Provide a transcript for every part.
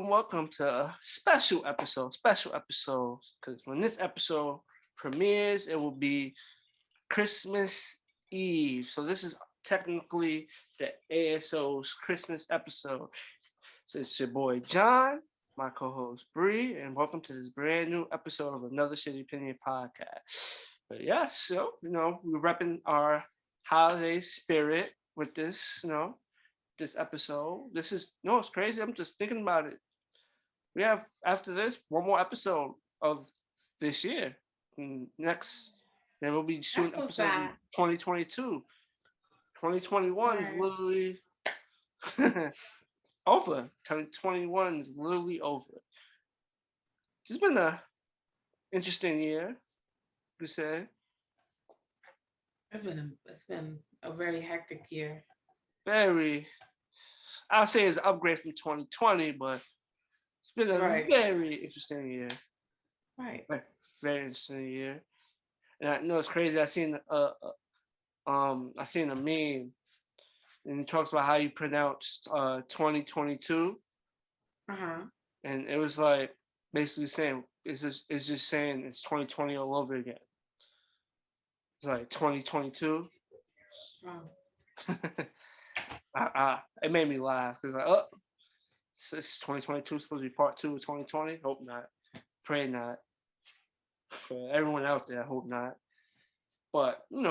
welcome to a special episode. Special episodes, because when this episode premieres, it will be Christmas Eve. So this is technically the ASO's Christmas episode. So it's your boy John, my co-host Bree, and welcome to this brand new episode of another Shitty Opinion podcast. But yeah, so we're repping our holiday spirit with this, this episode. This is it's crazy. I'm just thinking about it. We have after this one more episode of this year. And next, then we'll be shooting so episode 2022. 2021 is literally over. 2021 is literally over. It's been a interesting year, you say. It's been a very hectic year. I'll say it's an upgrade from 2020, but it's been a very interesting year. Right. Very interesting year. And I know it's crazy. I seen a meme, and it talks about how you pronounced 2022. And it was like basically saying it's just saying it's 2020 all over again. It's like 2022. It made me laugh because it's 2022, supposed to be part 2 of 2020. Hope not. Pray not. For everyone out there, I hope not. But we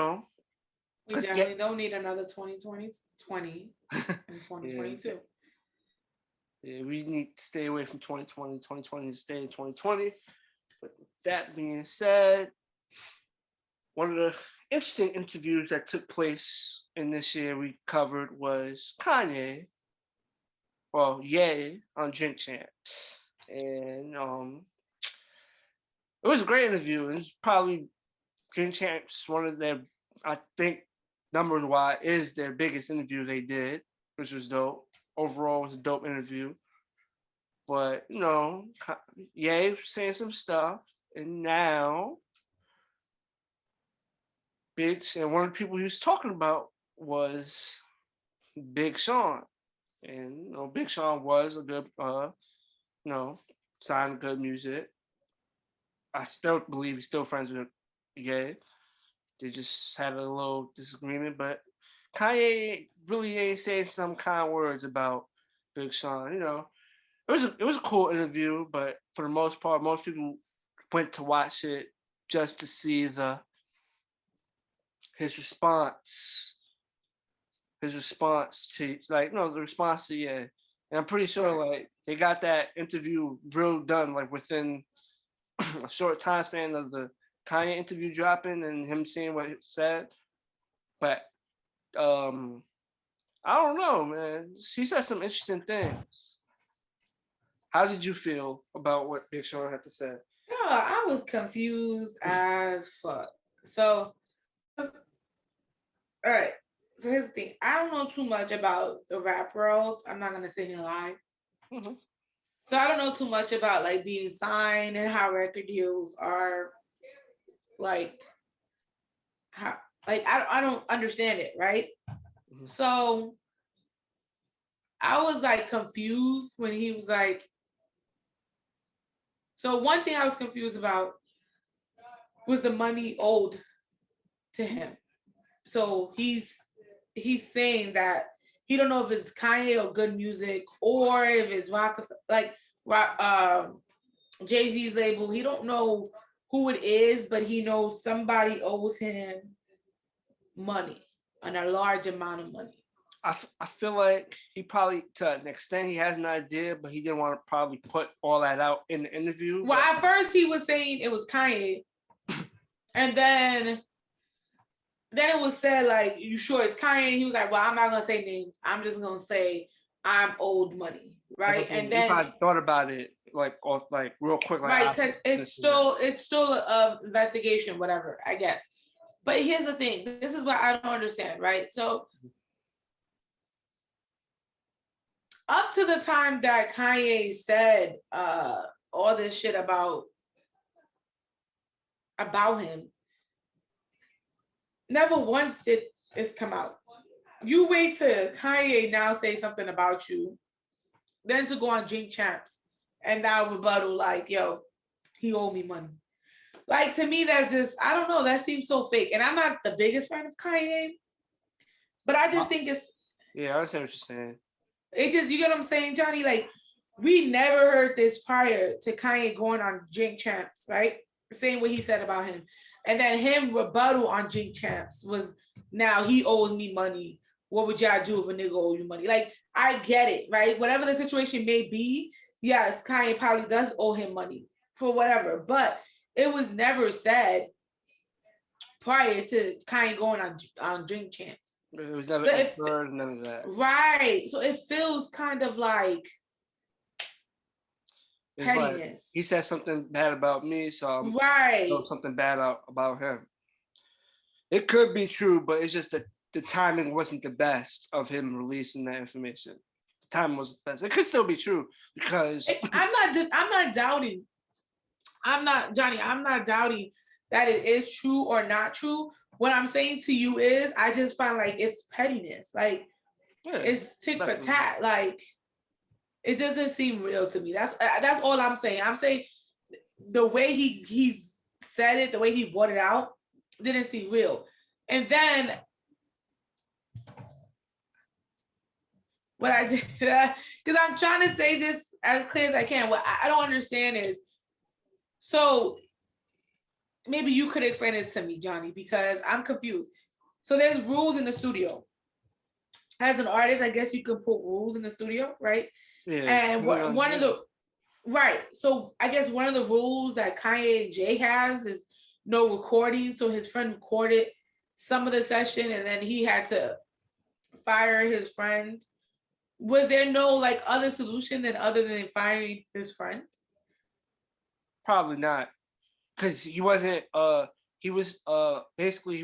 definitely don't need another 2020 and 2022. Yeah, we need to stay away from 2020. 2020 to stay in 2020. But that being said, one of the interesting interviews that took place in this year we covered was Kanye, Ye on Drink Champ. And it was a great interview. It was probably Drink Champ's one of their, I think, numbers wise, is their biggest interview they did, which was dope. Overall, it was a dope interview. But, Ye was saying some stuff, and now and one of the people he was talking about was Big Sean. And Big Sean was a good signed good music. I still believe he's still friends with Ye. They just had a little disagreement, but Kanye really ain't saying some kind words about Big Sean. It was a cool interview, but for the most part, most people went to watch it just to see his response to the response to Ye. And I'm pretty sure they got that interview real done within a short time span of the Kanye interview dropping and him seeing what he said. But I don't know, man. He said some interesting things. How did you feel about what Big Sean had to say? I was confused as fuck. So, all right. So here's the thing. I don't know too much about the rap world. I'm not gonna sit here and lie. Mm-hmm. So I don't know too much about being signed and how record deals are I don't understand it, right? Mm-hmm. So I was confused when he was so one thing I was confused about was the money owed to him. So he's saying that he don't know if it's Kanye or Good Music or if it's Jay-Z's label. He don't know who it is, but he knows somebody owes him money, and a large amount of money. I feel like he probably, to an extent, he has an idea, but he didn't want to probably put all that out in the interview. Well, at first he was saying it was Kanye, and then it was said you sure it's Kanye? And he was like, well, I'm not gonna say names. I'm just gonna say I'm owed money, right? Okay. And then I thought about it real quick, right? Because it's still an investigation, whatever, I guess. But here's the thing. This is what I don't understand, right? So up to the time that Kanye said all this shit about him, never once did this come out. You wait till Kanye now say something about you, then to go on Drink Champs and now rebuttal like, yo, he owed me money. Like to me, that's just I don't know. That seems so fake, and I'm not the biggest fan of Kanye, but I just think yeah, I understand what you're saying. it just you get what I'm saying, Johnny. Like we never heard this prior to Kanye going on Drink Champs, right? Saying what he said about him, and then him rebuttal on Drink Champs was now he owes me money. What would y'all do if a nigga owe you money? Like I get it, right? Whatever the situation may be, yes, Kanye probably does owe him money for whatever, but it was never said prior to Kanye going on Drink Champs. It was never So inferred, none of that. right. So it feels kind of like It's like pettiness. he said something bad about me, so I'm right. something bad about him. It could be true, but it's just that the timing wasn't the best of him releasing that information. The time was the best. It could still be true because I'm not doubting. I'm not Johnny. I'm not doubting that it is true or not true. What I'm saying to you is, I just find like it's pettiness. Like it's tit for tat. Like it doesn't seem real to me. That's all I'm saying. I'm saying the way he's said it, the way he brought it out, didn't seem real. And then what I did, because I'm trying to say this as clear as I can. What I don't understand is, so maybe you could explain it to me, Johnny, because I'm confused. So there's rules in the studio. As an artist, I guess you can put rules in the studio, right? Yeah. And one of the right. So I guess one of the rules that Kanye and Jay has is no recording. So his friend recorded some of the session, and then he had to fire his friend. Was there no like other solution other than firing his friend? Probably not, because he wasn't. He was basically he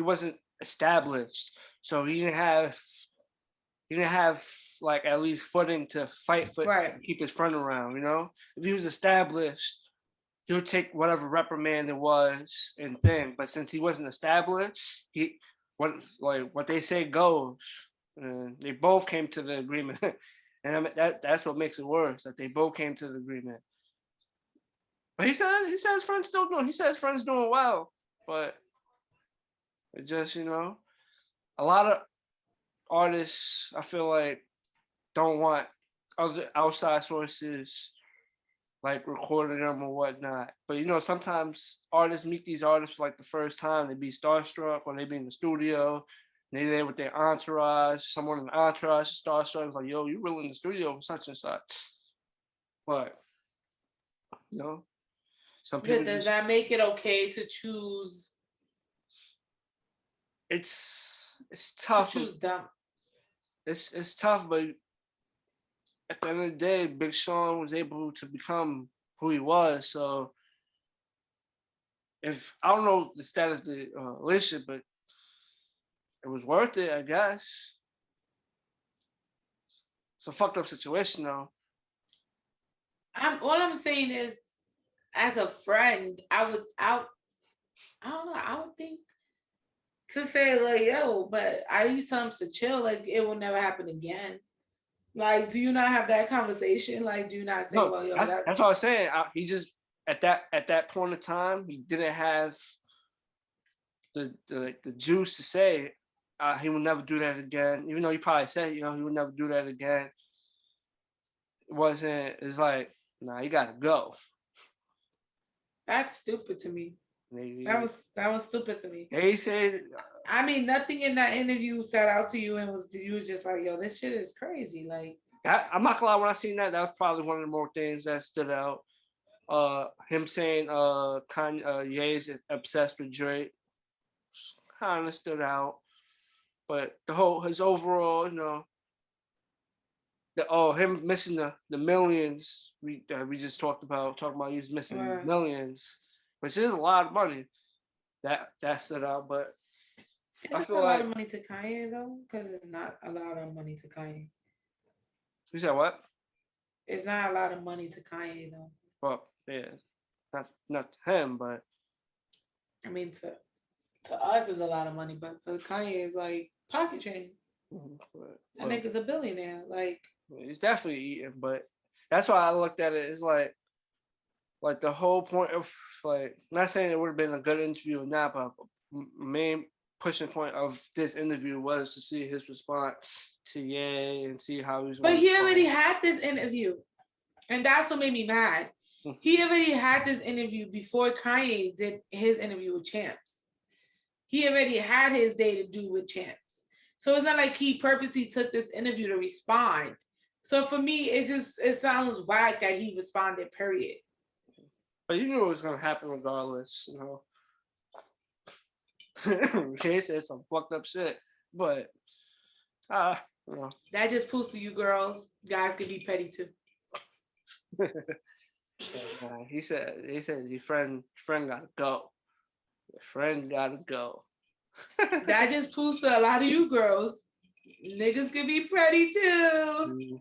wasn't established, so he didn't have like at least footing to fight for Right. keep his friend around. You know, if he was established, he would take whatever reprimand it was and thing. But since he wasn't established, what they say goes. And they both came to the agreement, and I mean, that's what makes it worse. That they both came to the agreement. But he said his friend's still doing. He said his friend's doing well, but it just a lot of artists I feel like don't want other outside sources like recording them or whatnot. But sometimes artists meet these artists for like the first time. They be starstruck or they be in the studio. They there with their entourage. Someone in the entourage is starstruck. It's like, yo, you really in the studio with such and such. But some people. Does that make it okay to choose? It's tough. To choose dumb. It's tough, but at the end of the day, Big Sean was able to become who he was. So if I don't know the status of the relationship, but it was worth it, I guess. It's a fucked up situation, though. All I'm saying is, as a friend, I don't know. I would think to say like, yo, but I need something to chill. Like it will never happen again. Like, do you not have that conversation? Like, do you not say, No, well, yo, that's what I was saying. He just at that point in time, he didn't have the juice to say he would never do that again. Even though he probably said, he would never do that again. It wasn't. It's like, nah, you gotta go. That's stupid to me. That was stupid to me. He said, I mean, nothing in that interview sat out to you and was just like, yo, this shit is crazy. Like, I'm not gonna lie, when I seen that was probably one of the more things that stood out. Him saying Ye's obsessed with Drake kind of stood out, but his overall, him missing the millions we just talked about he's missing millions, which is a lot of money. That stood out, but I feel a lot of money to Kanye though, because it's not a lot of money to Kanye. You said what? It's not a lot of money to Kanye though. Well, yeah, not to him, but I mean to us is a lot of money, but for Kanye it's like pocket change. That nigga's a billionaire. Like he's definitely eating, but That's why I looked at it. It's like the whole point of like not saying it would have been a good interview or not, but main pushing point of this interview was to see his response to Ye and see how he's But going to he already respond. had this interview, and that's what made me mad. He already had this interview before Kanye did his interview with Champs. He already had his day to do with Champs. So it's not like he purposely took this interview to respond. So for me, it sounds whack that he responded, period. But you knew it was gonna happen regardless, you know. Jay said some fucked up shit, but you know. That just proves to you girls, guys can be petty too. He said your friend gotta go. Your friend gotta go. That just proves to a lot of you girls, niggas can be petty too.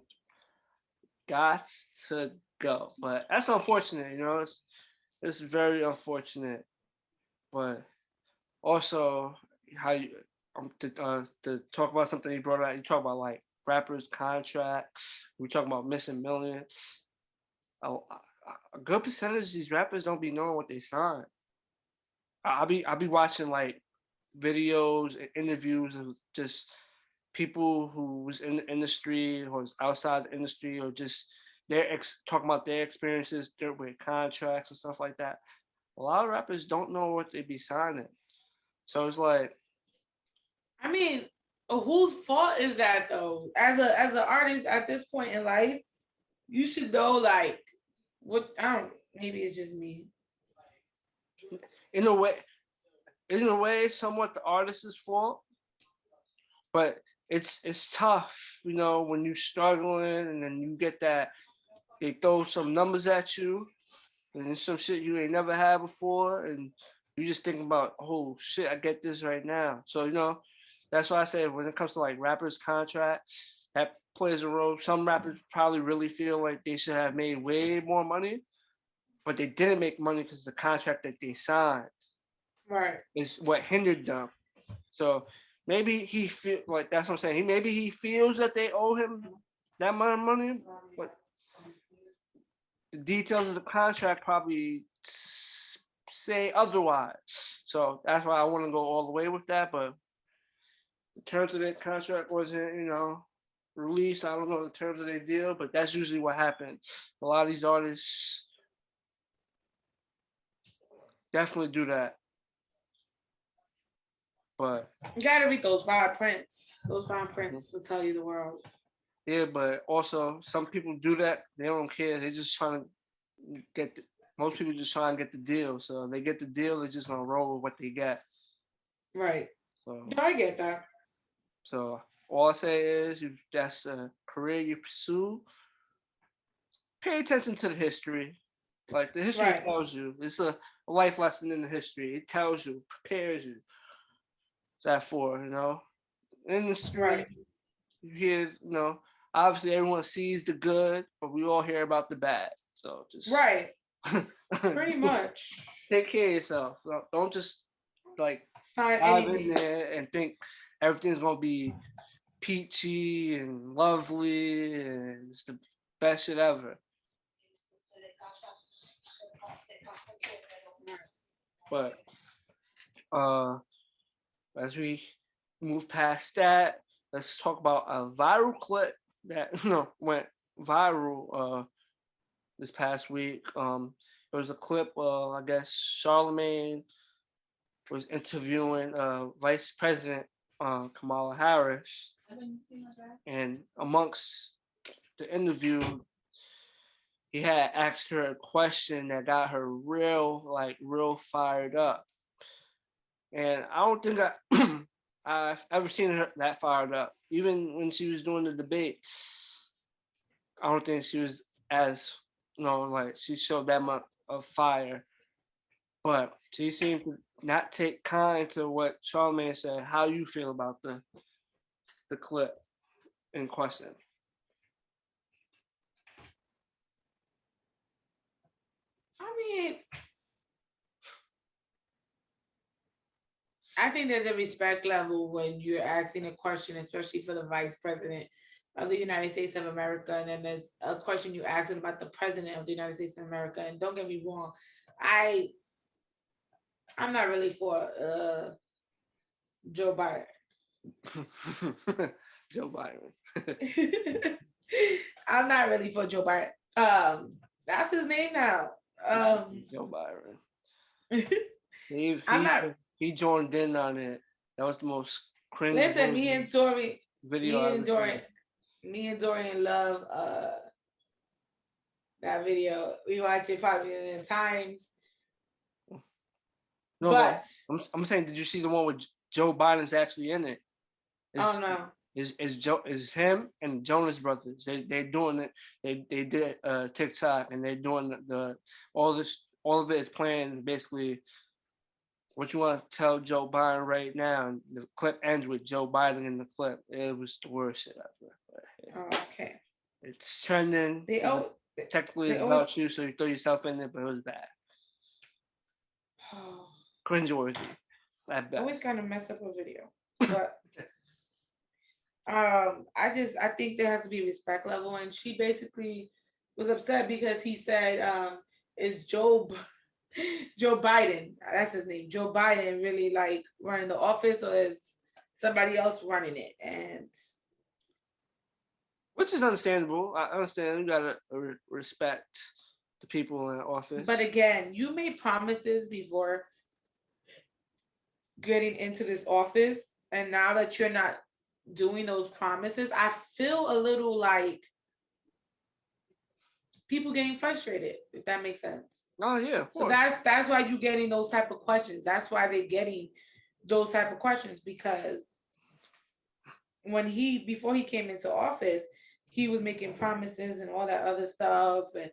Got to go. But that's unfortunate, you know, it's very unfortunate. But also how you to talk about something you brought out, you talk about like rappers' contracts, we talk about missing millions. A good percentage of these rappers don't be knowing what they signed. I'll be watching like videos and interviews of just people who was in the industry or was outside the industry or just talking about their experiences with contracts and stuff like that. A lot of rappers don't know what they be signing. So it's like, I mean, whose fault is that though? As an artist at this point in life, you should know like what I don't. Maybe it's just me. in a way, somewhat the artist's fault, but it's tough, you know, when you're struggling and then you get that they throw some numbers at you and it's some shit you ain't never had before, and you just think about, oh shit, I get this right now. So you know, that's why I say when it comes to like rappers' contract, that plays a role. Some rappers probably really feel like they should have made way more money, but they didn't make money because the contract that they signed Right. is what hindered them. So maybe he feel like that's what I'm saying. Maybe he feels that they owe him that amount of money, but the details of the contract probably say otherwise. So that's why I want to go all the way with that. But the terms of their contract wasn't, you know, released. I don't know the terms of their deal, but that's usually what happens. A lot of these artists definitely do that. But you gotta read those fine prints. Those fine prints will tell you the world. Yeah, but also some people do that. They don't care. They're just trying to most people just try and get the deal. So if they get the deal, they're just gonna roll with what they get. Right. So I get that. So all I say is, if that's a career you pursue, pay attention to the history. Like the history tells you, it's a life lesson in the history. It tells you, prepares you. That for, you know, industry. You hear, you know, obviously everyone sees the good, but we all hear about the bad. So just pretty much take care of yourself. Don't just like sign dive in there and think everything's gonna be peachy and lovely and it's the best shit ever. But as we move past that, let's talk about a viral clip that went viral this past week. It was a clip. I guess Charlemagne was interviewing Vice President Kamala Harris, and amongst the interview, he had asked her a question that got her real fired up. And I don't think I've ever seen her that fired up. Even when she was doing the debate, I don't think she was as, like she showed that much of fire. But she seemed to not take kind to what Charlamagne said. How you feel about the clip in question? I mean, I think there's a respect level when you're asking a question, especially for the vice president of the United States of America, and then there's a question you asked him about the president of the United States of America. And don't get me wrong, I'm not really for Joe Biden. Joe Biden. I'm not really for Joe Biden. That's his name now. Joe Biden. I'm not. He joined in on it. That was the most cringe. Listen, me and Dorian love that video. We watch it probably a million times. No, but I'm saying, did you see the one with Joe Biden's actually in it? Oh no. Is him and Jonas Brothers. They're doing it. They did TikTok, and they're doing all of it is playing basically what you want to tell Joe Biden right now. And the clip ends with Joe Biden in the clip. It was the worst shit ever. Oh, okay. It's trending. Technically it's about you, so you throw yourself in it, but it was bad. Cringeworthy. I always kind of mess up a video, but I think there has to be respect level, and she basically was upset because he said, "Is Joe Biden? That's his name. Joe Biden really like running the office, or is somebody else running it?" And which is understandable. I understand. You gotta respect the people in office. But again, you made promises before getting into this office, and now that you're not doing those promises, I feel a little like people getting frustrated, if that makes sense. Oh yeah. So that's why you're getting those type of questions. That's why they're getting those type of questions, because when before he came into office, he was making promises and all that other stuff and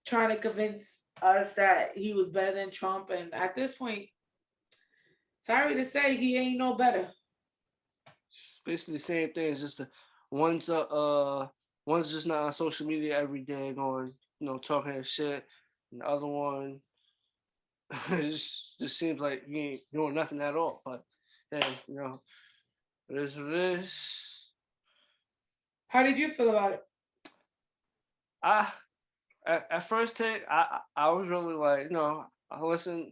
trying to convince us that he was better than Trump. And at this point, sorry to say, he ain't no better. It's basically the same thing. It's just one's just not on social media every day going, talking his shit, and the other one just seems like he ain't doing nothing at all. But yeah, it is what it is. How did you feel about it? At first take, I was really like, I listened.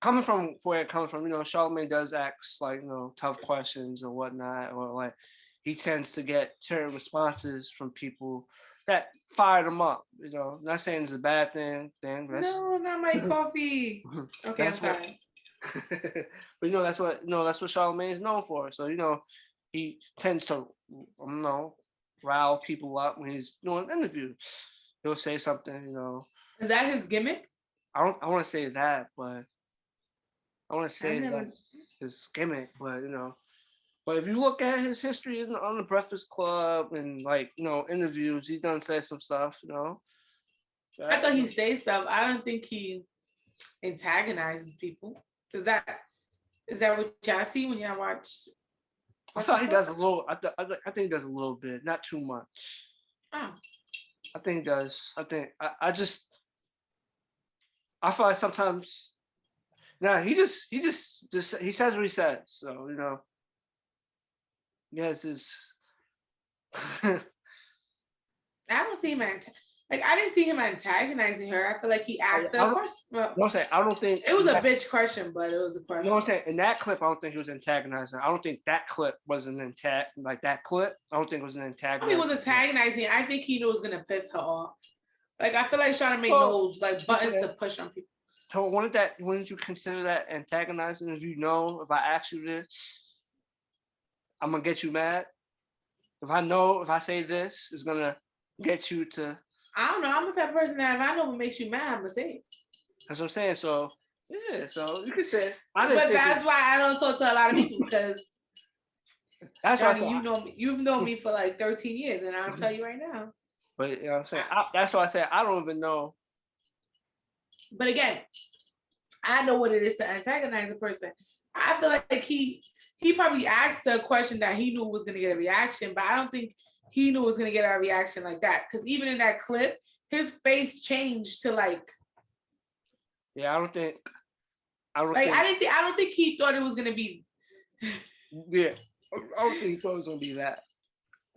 Coming from where it comes from, Charlamagne does ask like, tough questions or whatnot, or like he tends to get certain responses from people that fire him up. Not saying it's a bad thing. No, not my coffee. Okay, I'm sorry. But that's what Charlamagne is known for. So he tends to rile people up when he's doing interviews. He'll say something. Is that his gimmick? I want to say that, but I want to say that's his gimmick. But if you look at his history on the Breakfast Club and interviews, he's done say some stuff. I thought he say stuff. I don't think he antagonizes people. Is that what y'all see when y'all watch? I thought he does a little. I think he does a little bit, not too much. Oh. I think he does. I feel like sometimes. Nah, he says what he says. So yes, his. I don't see him I didn't see him antagonizing her. I feel like he asked her a question. Well, I don't think it was a bitch question, but it was a question. You know what I'm saying? In that clip, I don't think he was antagonizing. I don't think that clip was an that clip. I don't think it was an antagonizing. He was antagonizing. I think he knew it was gonna piss her off. I feel like he's trying to make those buttons to push on people. So wouldn't you consider that antagonizing? If I ask you this, I'm gonna get you mad. If I say this, it's gonna get you to. I don't know. I'm the type of person that if I know what makes you mad, I'm gonna say it. That's what I'm saying. So yeah, so you can say. But that's why I don't talk to a lot of people, because that's Johnny, why you've known me for 13 years, and I'll tell you right now. But you know what I'm saying? That's why I said I don't even know. But again, I know what it is to antagonize a person. I feel like he probably asked a question that he knew was gonna get a reaction, but I don't think he knew was gonna get a reaction like that. Because even in that clip, his face changed to Yeah, I don't think. I don't think he thought it was gonna be. Yeah, I don't think he thought it was gonna be that.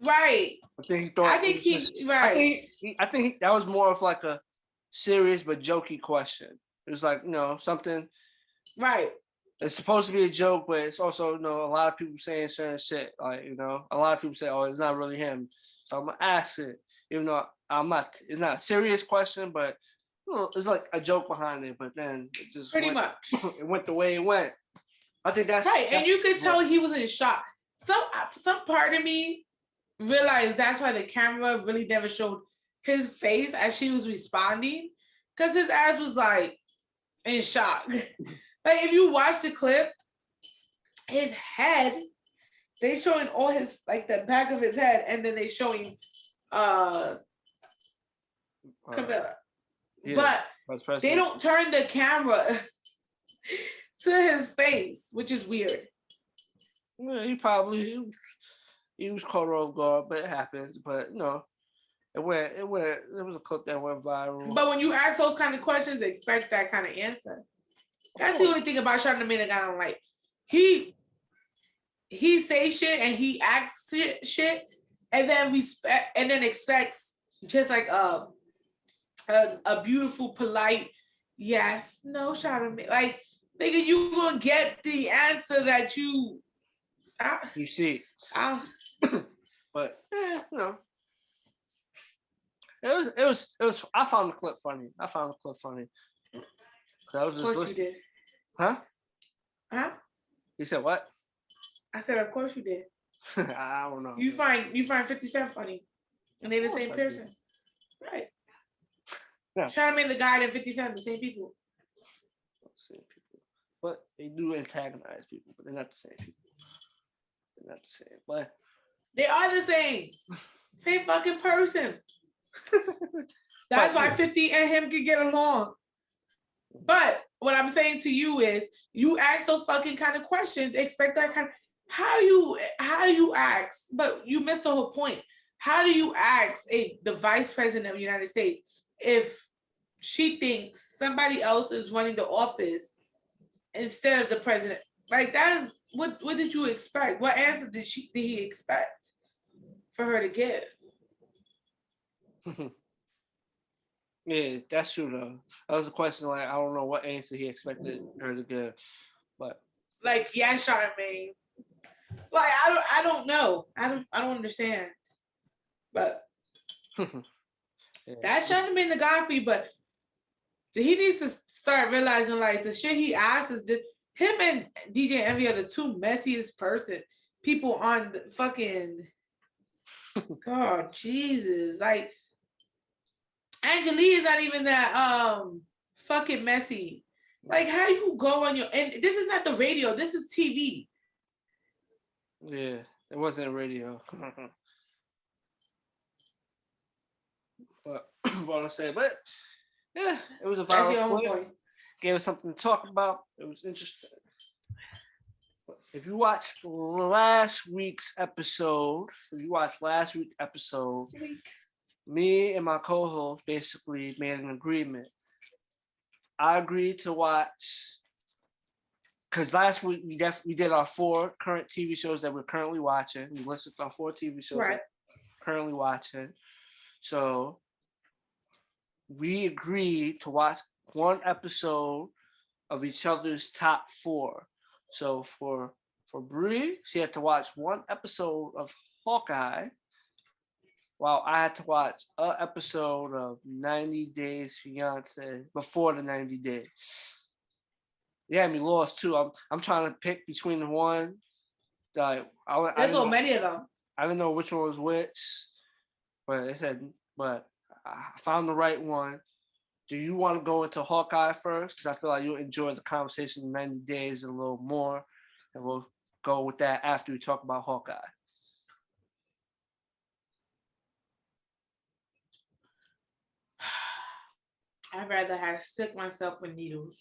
Right. I think he thought. I think right. I think that was more of like a serious but jokey question. It was like something. Right. It's supposed to be a joke, but it's also a lot of people saying certain shit. Like a lot of people say, "Oh, it's not really him." So I'm gonna ask it, even though I'm not. It's not a serious question, but it's like a joke behind it. But then it just pretty much it went the way it went. I think that's right, and you could tell he was in shock. Some part of me realized that's why the camera really never showed his face as she was responding, because his ass was like in shock. Like if you watch the clip, his head, they showing all his like the back of his head, and then they showing Camilla. But they don't turn the camera to his face, which is weird. Yeah, he was caught off guard, but it happens. But it was a clip that went viral. But when you ask those kind of questions, expect that kind of answer. That's the only thing about Charlamagne that I don't like. He say shit and he acts shit and then expects just like a beautiful, polite yes, no, Charlamagne. Like, nigga, you gonna get the answer that you see. But it was. I found the clip funny. I was just of course you did. Huh? Huh? You said what? I said, of course you did. I don't know. You find 50 Cent funny, and they're the same person, right? Yeah. Charlamagne the God and 50 Cent the same people. Same people, but they do antagonize people, but they're not the same people. They're not the same, but they are the same. Same fucking person. That's why 50 and him could get along. But what I'm saying to you is, you ask those fucking kind of questions, expect that kind of, how do you ask, but you missed the whole point. How do you ask the vice president of the United States if she thinks somebody else is running the office instead of the president? Like, that is, what did you expect? What answer did he expect for her to give? Yeah, that's true though. That was a question. Like, I don't know what answer he expected her to give, but like, yeah, Charlamagne. Like, I don't know. I don't understand. But yeah. That's Charlamagne the God for you. But he needs to start realizing, like, the shit he asks is him and DJ Envy are the two messiest people on the fucking God, Jesus. Like, Angelique is not even that fucking messy. Like, how you go on and this is not the radio, this is TV. Yeah, it wasn't radio. But what I say, but yeah, it was a viral clip. Gave us something to talk about. It was interesting. If you watched last week's episode, me and my co-host basically made an agreement. I agreed to watch, because last week we did our 4 current TV shows that we're currently watching. We listed our 4 TV shows that we're currently watching. So we agreed to watch 1 episode of each other's top 4. So for Bree, she had to watch 1 episode of Hawkeye, while I had to watch an episode of 90 Days Fiance before the 90 days. Yeah, me lost too. I'm trying to pick between the one. There's so many of them. I didn't know which one was which, but I found the right one. Do you want to go into Hawkeye first? Because I feel like you'll enjoy the conversation in 90 days a little more, and we'll go with that after we talk about Hawkeye. I'd rather have stick myself with needles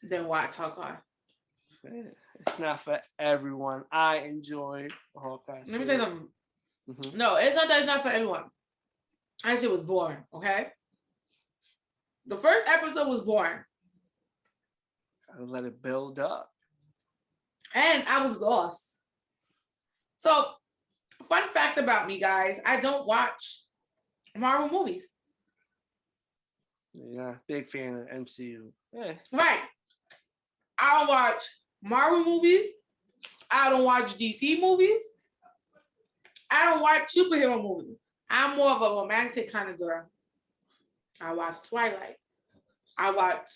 than watch Hawkeye. It's not for everyone. I enjoy Hawkeye. Let me tell you something. Mm-hmm. No, it's not that it's not for everyone. That shit was boring, okay? The first episode was boring. I let it build up. And I was lost. So, fun fact about me, guys, I don't watch Marvel movies. Yeah, big fan of MCU. Yeah. Right. I don't watch Marvel movies. I don't watch DC movies. I don't watch superhero movies. I'm more of a romantic kind of girl. I watch Twilight. I watch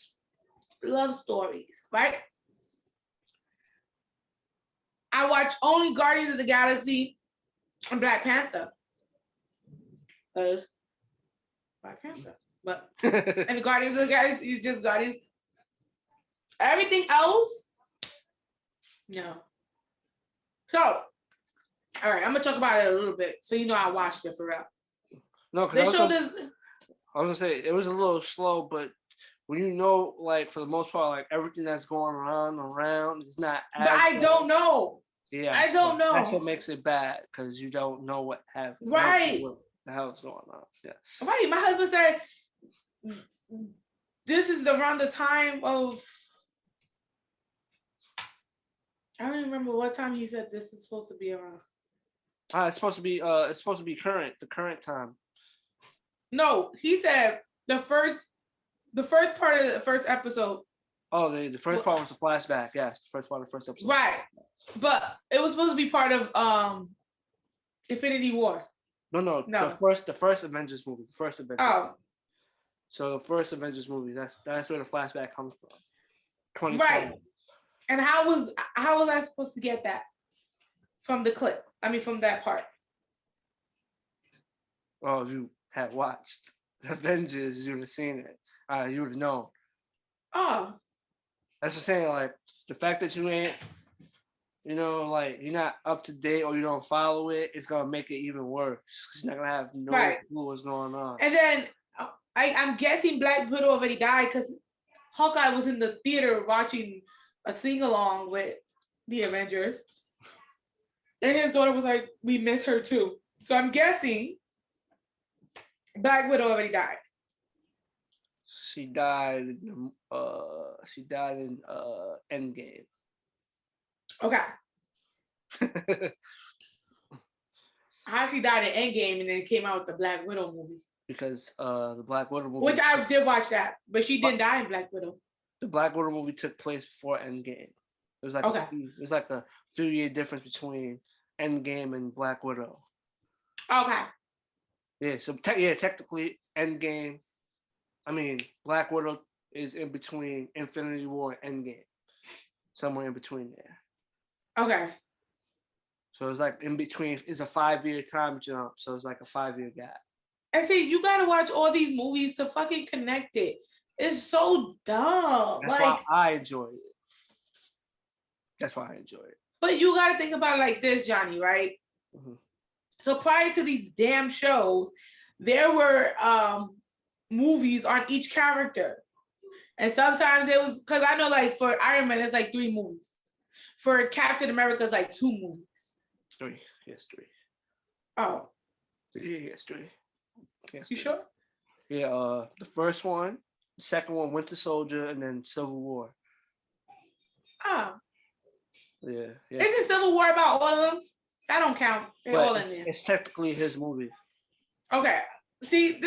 love stories, right? I watch only Guardians of the Galaxy and Black Panther. Because Black Panther. But and the Guardians of the Galaxy is just Guardians. Everything else, no. So, all right, I'm gonna talk about it a little bit so you know I watched it for real. No, They showed this. I was gonna say it was a little slow, but when you know, like for the most part, like everything that's going around, it's not. But I don't know. Yeah, I don't know. That's what makes it bad because you don't know what happens. Right. What the hell's going on? Yeah. Right. My husband said this is around the time of. I don't even remember what time he said this is supposed to be around. It's supposed to be. It's supposed to be current. The current time. No, he said the first part of the first episode. Oh, the first part was the flashback. Yes, the first part of the first episode. Right, but it was supposed to be part of Infinity War. No. The first Avengers movie. The first Avengers. Oh. So the first Avengers movie. That's where the flashback comes from. Right. And how was I supposed to get that from the clip? I mean, from that part. Well, if you had watched Avengers, you would have seen it. You would have known. Oh. That's just saying, like, the fact that you ain't, like, you're not up to date or you don't follow it, it's going to make it even worse. You're not going to have no clue what's going on. And then I'm guessing Black Widow already died because Hawkeye was in the theater watching a sing-along with the Avengers. And his daughter was like, we miss her too. So I'm guessing Black Widow already died. She died in Endgame. Okay. How she died in Endgame and then came out with the Black Widow movie. Because the Black Widow movie, which I did watch that, but she didn't die in Black Widow. The Black Widow movie took place before Endgame. It was like a few-year difference between Endgame and Black Widow. Okay. Yeah. So technically, Endgame. I mean, Black Widow is in between Infinity War and Endgame, somewhere in between there. Okay. So it's like in between. It's a 5-year time jump. So it's like a 5-year gap. I see, you gotta watch all these movies to fucking connect it. It's so dumb. That's why I enjoy it. That's why I enjoy it. But you gotta think about it like this, Johnny, right? Mm-hmm. So prior to these damn shows, there were movies on each character. And sometimes it was, because I know like for Iron Man, it's like 3 movies. For Captain America, it's like 2 movies. 3. Yes, 3. Oh. Yeah, yes, 3. Yes, you 3. Sure? Yeah, the first one, the second one, Winter Soldier, and then Civil War. Oh. Yeah. Isn't Civil War about all of them? That don't count. They're all in there. It's technically his movie. Okay. See,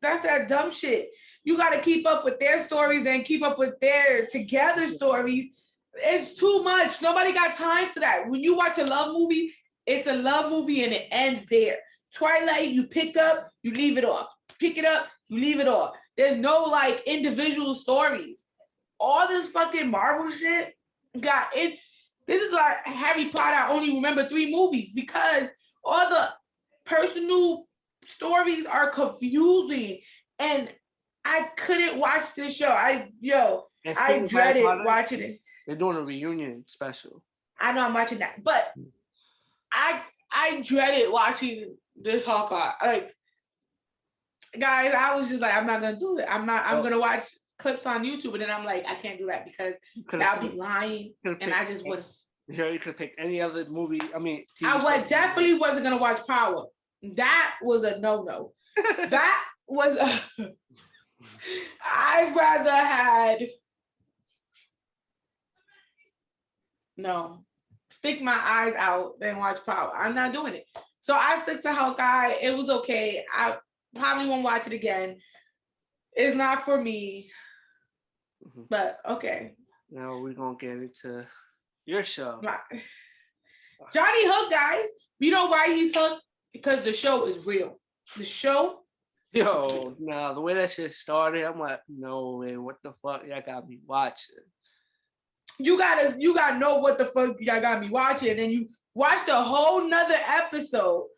that's that dumb shit. You got to keep up with their stories and keep up with their together stories. It's too much. Nobody got time for that. When you watch a love movie, it's a love movie and it ends there. Twilight, you pick up, you leave it off. Pick it up, you leave it off. There's no like individual stories. All this fucking Marvel shit got it. This is why Harry Potter, I only remember 3 movies because all the personal stories are confusing and I couldn't watch this show. I dreaded watching it. They're doing a reunion special. I know I'm watching that, but I dreaded watching this Hawkeye. Like, guys, I was just like, I'm not gonna do it. I'm gonna watch clips on YouTube, and then I'm like, I can't do that because I'll be lying, and I just wouldn't. Yeah, you could pick any other movie. I mean, definitely wasn't gonna watch Power. That was a no. That was I'd rather had stick my eyes out than watch Power. I'm not doing it. So I stick to Hawkeye. It was okay. I probably won't watch it again. It's not for me. But okay. Now we're gonna get into your show. Johnny hooked, guys. You know why he's hooked? Because the show is real. The show. Yo, nah, the way that shit started, I'm like, no way, what the fuck? Y'all got me watching. You gotta know what the fuck y'all got me watching, and you watch the whole nother episode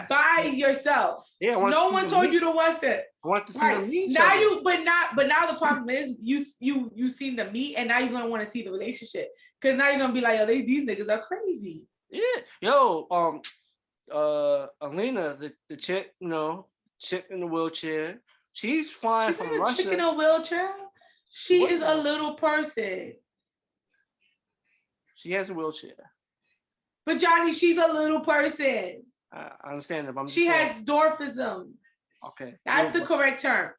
by yourself. Yeah, no one told you to watch it. I want to see them meet now but now the problem is you seen the meet, and now you're gonna want to see the relationship, because now you're gonna be like, yo, these niggas are crazy. Yeah, yo, Alina, the chick, chick in the wheelchair, she's flying from Russia. Chick in a wheelchair. She is a little person. She has a wheelchair. But Johnny, she's a little person. I understand that, but she has dwarfism. Okay. That's the correct term.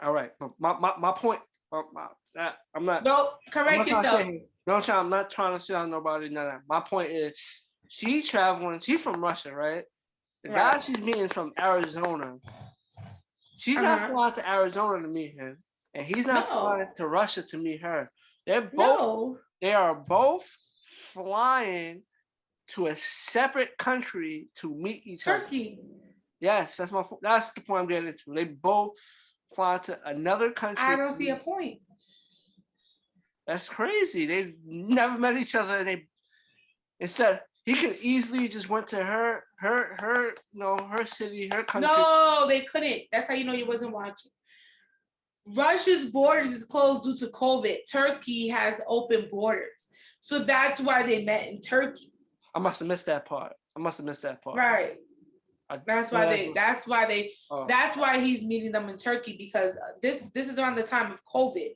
All right. My point, I'm not. No, correct yourself. I'm not trying to shit on nobody. No. My point is, she's traveling. She's from Russia, right? The guy she's meeting is from Arizona. She's not flying to Arizona to meet him, and he's not flying to Russia to meet her. They're both. They are both flying to a separate country to meet each other. Turkey. Yes, that's the point I'm getting into. They both fly to another country. I don't see a point. That's crazy. They've never met each other, and instead he could easily just went to her city, her country. No, they couldn't. That's how you know you wasn't watching. Russia's borders is closed due to COVID. Turkey has open borders. So that's why they met in Turkey. I must have missed that part. Right. That's why he's meeting them in Turkey, because this is around the time of COVID.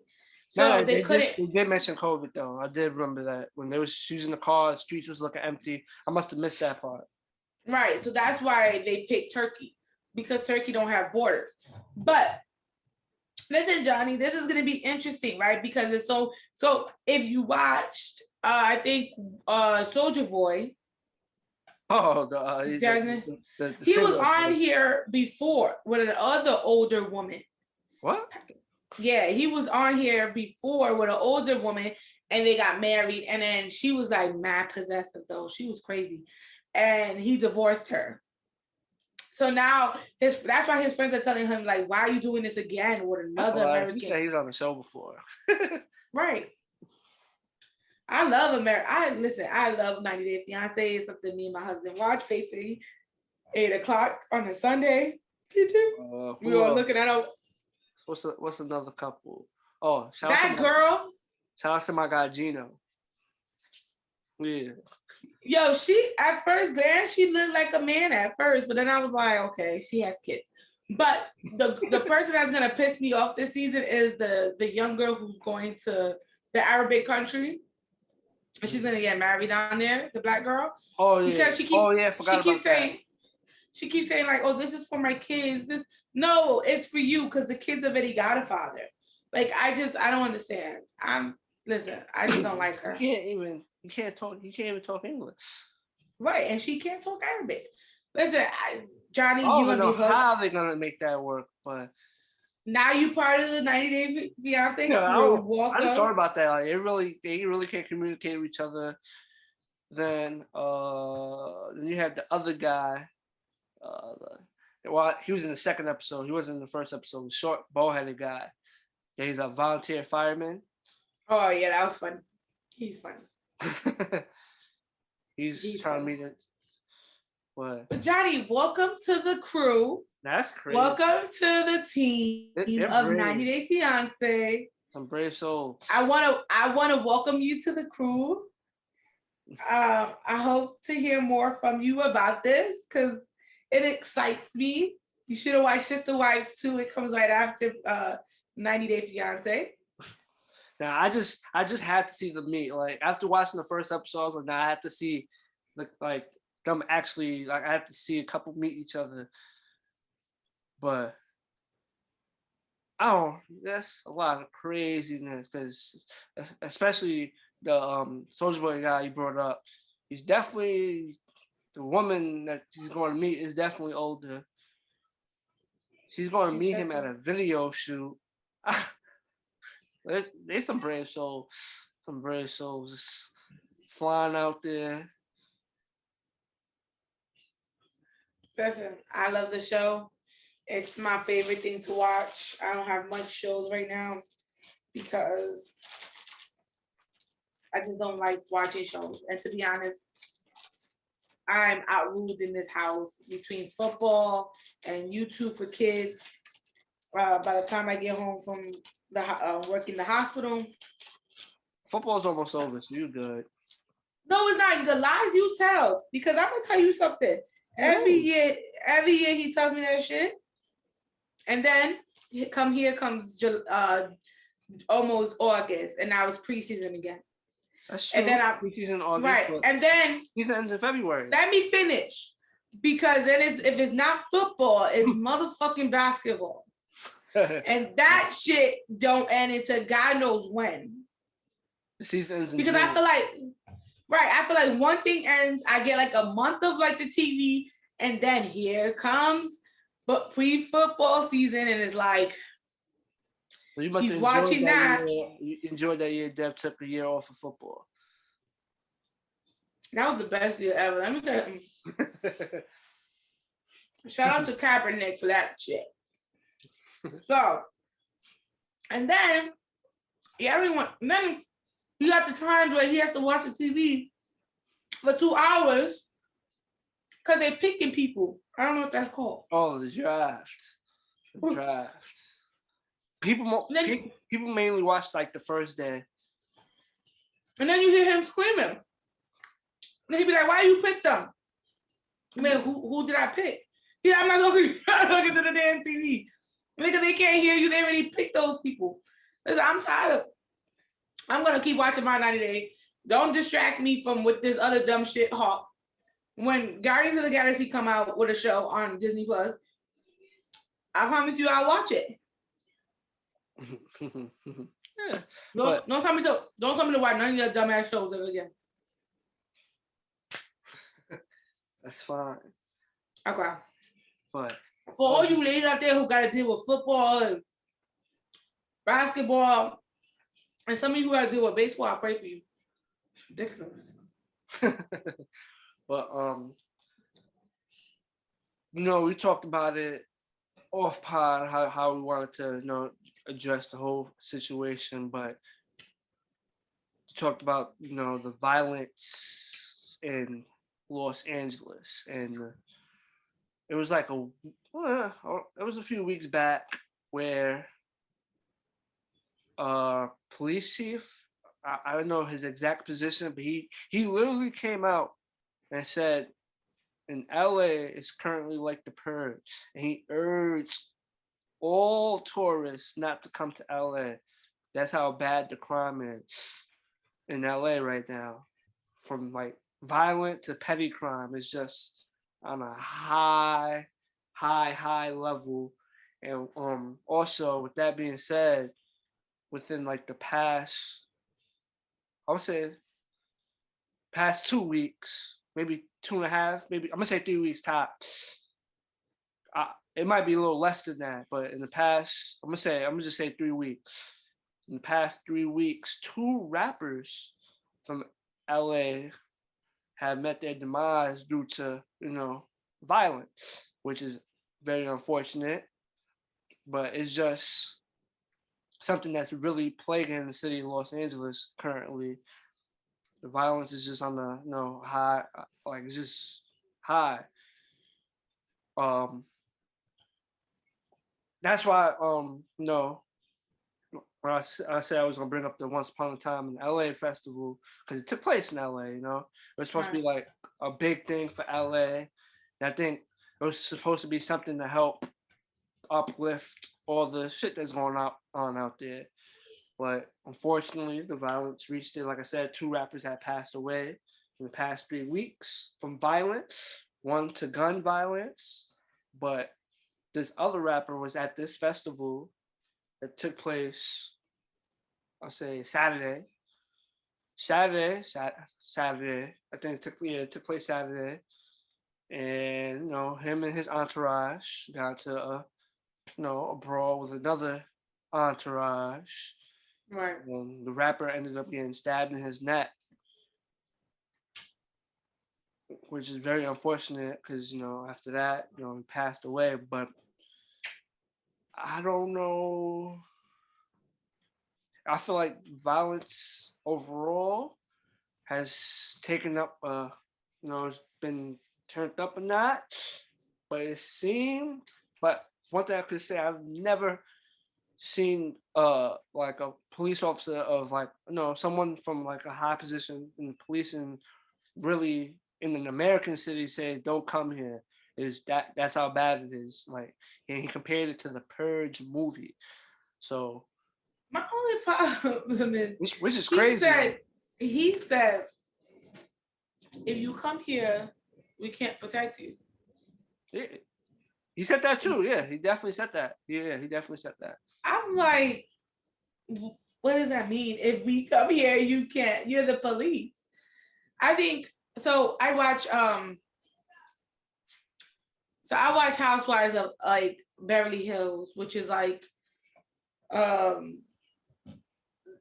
So they couldn't. They did mention COVID though. I did remember that when they was using the car, the streets was looking empty. I must have missed that part. Right. So that's why they picked Turkey, because Turkey don't have borders. But listen, Johnny, this is gonna be interesting, right? Because it's so if you watched I think Soldier Boy. Oh, he was on here before with another older woman. What? Yeah, he was on here before with an older woman, and they got married, and then she was like mad possessive though. She was crazy, and he divorced her. So now that's why his friends are telling him, like, why are you doing this again with another American? He said he was on the show before. Right. I love America. I love 90 Day Fiance. It's something me and my husband watch faithfully. 8:00 on a Sunday. We were looking at our. What's another couple? Oh, shout out to my guy Gino. Yeah. Yo, she at first glance she looked like a man at first, but then I was like, okay, she has kids. But the person that's gonna piss me off this season is the young girl who's going to the Arabic country. She's gonna get married down there, the black girl. Oh yeah. Because she keeps saying like, oh, this is for my kids. No, it's for you, because the kids already got a father. Like I don't understand. I just don't like her. You can't even talk English. Right, and she can't talk Arabic. Listen, Johnny, you gonna be hooked. How they're gonna make that work, but now you part of the 90 Day Fiance crew. I just thought about that. Like, they really can't communicate with each other. Then you had the other guy. He was in the second episode. He wasn't in the first episode. The short, bald-headed guy. Yeah, he's a volunteer fireman. Oh yeah, that was fun. He's funny. he's trying to meet it. What? But Johnny, welcome to the crew. That's crazy. Welcome to the team of 90 Day Fiance. Some brave souls. I wanna welcome you to the crew. I hope to hear more from you about this, because it excites me. You should have watched Sister Wives 2. It comes right after 90 Day Fiance. Now I just had to see the meet. Like after watching the first episode, I was like, I had to see them actually, like I had to see a couple meet each other. But that's a lot of craziness, because especially the Soldier Boy guy you brought up, he's definitely the woman that he's going to meet is definitely older. She's going to meet him at a video shoot. There's some brave souls, just flying out there. Listen, I love the show. It's my favorite thing to watch. I don't have much shows right now because I just don't like watching shows. And to be honest, I'm outruled in this house between football and YouTube for kids. By the time I get home from the work in the hospital, football's almost over, so you're good. No, it's not. The lies you tell. Because I'm gonna tell you something. Every year he tells me that shit, and then here comes almost August, and now it's preseason again. That's true. And then preseason August, right, and then season ends in February. Let me finish, because then if it's not football, it's motherfucking basketball, and that shit don't end until God knows when. The season ends in because June. I feel like one thing ends, I get like a month of like the TV, and then here comes pre-football season, and it's like, so you must he's watching that. You enjoyed that year. Dev took a year off of football. That was the best year ever. Let me tell you. Shout out to Kaepernick for that shit. So, and then then you got the times where he has to watch the TV for 2 hours because they're picking people. I don't know what that's called. Oh, the draft. The draft. People mainly watch like the first day. And then you hear him screaming. And he'd be like, why you pick them? I mean, who did I pick? Yeah, I'm not looking to the damn TV. Nigga, they can't hear you. They already picked those people. Listen, I'm tired. I'm going to keep watching my 90 Day. Don't distract me from with this other dumb shit, Hawk. When Guardians of the Galaxy come out with a show on Disney Plus, I promise you I'll watch it. Yeah, don't tell me to watch none of your dumbass shows ever again. That's fine. Okay. But for all you ladies out there who got to deal with football and basketball, and some of you who got to deal with baseball, I pray for you. It's ridiculous. But we talked about it off pod how we wanted to address the whole situation, but we talked about the violence in Los Angeles, and it was like it was a few weeks back where police chief, I don't know his exact position, but he literally came out and said in LA it's currently like the purge, and he urged all tourists not to come to LA. That's how bad the crime is in LA right now. From like violent to petty crime is just on a high level. And also, with that being said, within like the past, I would say past 2 weeks, maybe 2.5, maybe I'm gonna say 3 weeks top. It might be a little less than that, but in the past, I'm gonna just say 3 weeks. In the past 3 weeks, 2 rappers from LA have met their demise due to violence, which is very unfortunate. But it's just something that's really plaguing the city of Los Angeles currently. The violence is just on the high, like it's just high. That's why when I said I was gonna bring up the Once Upon a Time in LA festival, because it took place in LA. It was supposed to be like a big thing for LA, and I think it was supposed to be something to help uplift all the shit that's going on out there. But unfortunately, the violence reached it. Like I said, 2 rappers had passed away in the past 3 weeks from violence, one to gun violence. But this other rapper was at this festival that took place, I'll say Saturday. Saturday. I think it took place Saturday, and him and his entourage got to a brawl with another entourage, Right. and the rapper ended up getting stabbed in his neck, which is very unfortunate because after that he passed away. But I don't know. I feel like violence overall has taken up, it's been turned up a notch, but it seemed. But one thing I could say, I've never seen like a police officer of like someone from like a high position in the police and really in an American city say don't come here. That's how bad it is. Like, and he compared it to the Purge movie. So My only problem is which is he crazy. said if you come here, we can't protect you. Yeah, he said that too. Yeah, he definitely said that. Yeah, he definitely said that. I'm like, what does that mean? If we come here, you can't. You're the police. I think so. I watch Housewives of like Beverly Hills, which is like um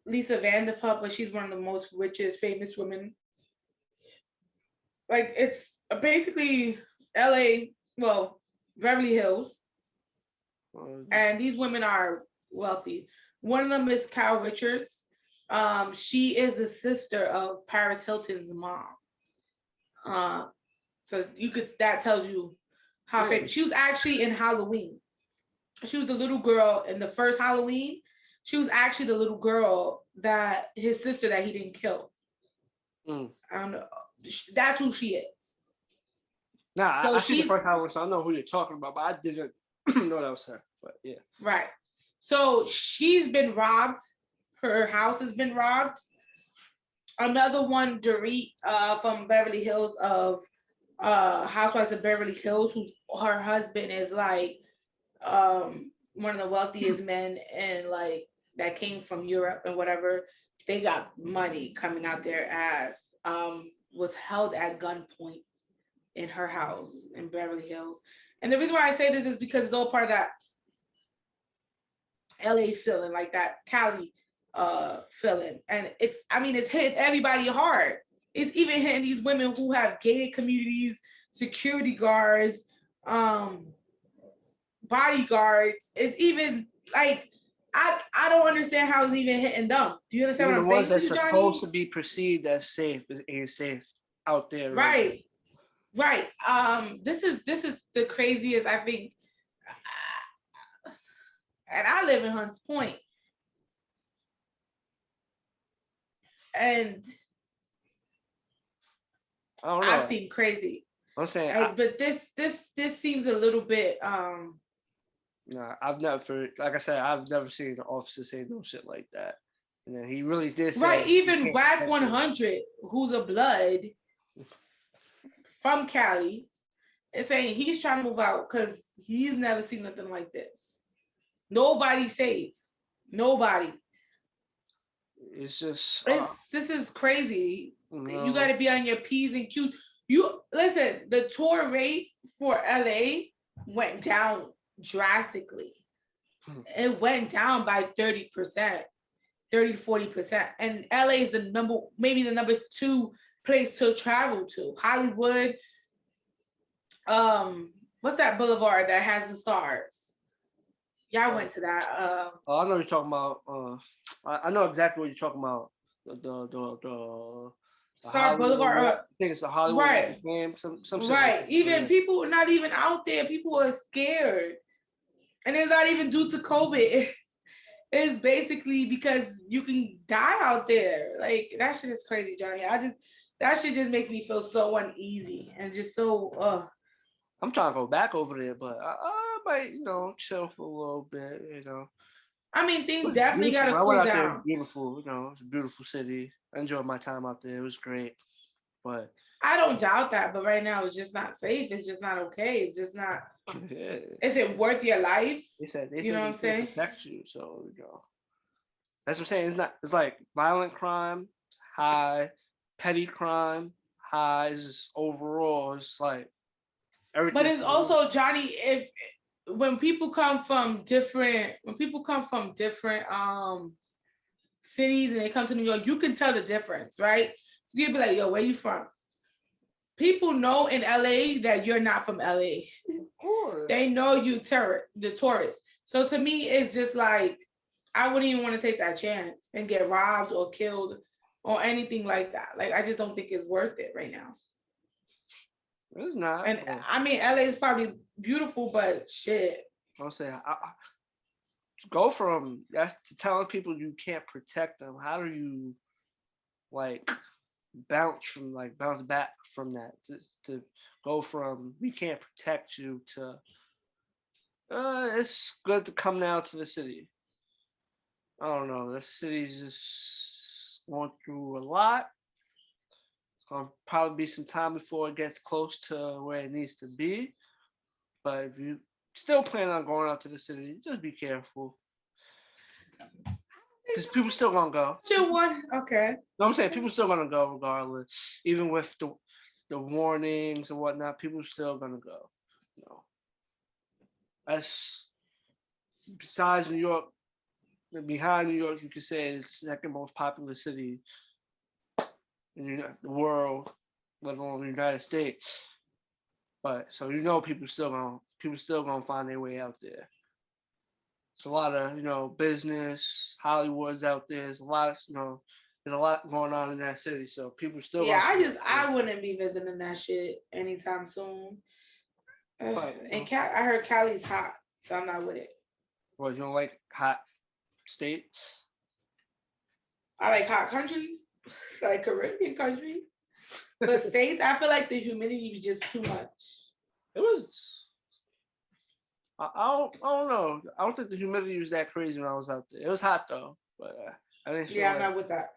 Lisa Vanderpump, but she's one of the most richest, famous women. Like it's basically LA, well, Beverly Hills, and these women are wealthy. One of them is Kyle Richards. She is the sister of Paris Hilton's mom. So that tells you how famous. She was actually in Halloween. She was the little girl in the first Halloween. She was actually the little girl that his sister that he didn't kill. I don't know. That's who she is. Nah, so I see the first Halloween, so I know who you're talking about, but I didn't know that was her. But yeah. Right. So she's been robbed. Her house has been robbed. Another one, Dorit, from Beverly Hills of Housewives of Beverly Hills, who's her husband is like one of the wealthiest men and like that came from Europe and whatever. They got money coming out their ass. Was held at gunpoint in her house in Beverly Hills. And the reason why I say this is because it's all part of that LA feeling, like that Cali feeling. And it's hitting everybody hard. It's even hitting these women who have gated communities, security guards, bodyguards. It's even like I don't understand how it's even hitting them. Do you understand even what I'm saying? The ones that's supposed to be perceived as safe ain't safe out there. Right. This is the craziest, I think. And I live in Hunts Point. And I don't know. I've seen crazy. I'm saying, but this seems a little bit. Nah, I've never seen an officer say no shit like that. And then he really did say. Right, even Whack 100, who's a blood from Cali, is saying he's trying to move out because he's never seen nothing like this. Nobody's safe. Nobody. It's just. This is crazy. No. You got to be on your P's and Q's. You listen. The tour rate for LA went down drastically. It went down by 30%, 30 to 40%, and LA is the number 2 place to travel to. Hollywood. What's that boulevard that has the stars? Yeah, I went to that. I know what you're talking about. I know exactly what you're talking about. The Star Boulevard. I think it's the Hollywood. Right. Game. Some right. Even people not even out there. People are scared, and it's not even due to COVID. It's basically because you can die out there. Like that shit is crazy, Johnny. That shit just makes me feel so uneasy and just so. I'm trying to go back over there, but I might, chill for a little bit, I mean, things definitely got to cool down. There, beautiful, it's a beautiful city. I enjoyed my time out there. It was great, but I don't doubt that. But right now, it's just not safe. It's just not okay. It's just not. Yeah. Is it worth your life? They said what I'm saying? Protect you, so that's what I'm saying. It's not. It's like violent crime high, petty crime high. It's just overall, it's like everything. But it's also, Johnny, if when people come from different cities and they come to New York, you can tell the difference, right? So you'd be like, yo, where you from? People know in LA that you're not from LA. Of course. They know you the tourist. So to me, it's just like, I wouldn't even want to take that chance and get robbed or killed or anything like that. Like, I just don't think it's worth it right now. It's not. And I mean, LA is probably beautiful, but shit. I'll say, go from that's to telling people you can't protect them. How do you like bounce back from that to go from we can't protect you to it's good to come now to the city. I don't know. The city's just going through a lot. It's gonna probably be some time before it gets close to where it needs to be. But if you still plan on going out to the city, just be careful. Because people still gonna go. Okay. No, I'm saying people still gonna go regardless, even with the warnings and whatnot. People still gonna go. You know, that's besides New York. Behind New York, you could say it's the second most popular city in the world, let alone the United States. But so people still gonna find their way out there. It's a lot of business. Hollywood's out there. There's a lot going on in that city. So people still. Yeah, I wouldn't be visiting that shit anytime soon. But, and I heard Cali's hot, so I'm not with it. Well, you don't like hot states? I like hot countries, like Caribbean countries. But states, I feel like the humidity was just too much. It was. I don't know. I don't think the humidity was that crazy when I was out there. It was hot though, but I didn't. Yeah, I'm not with that.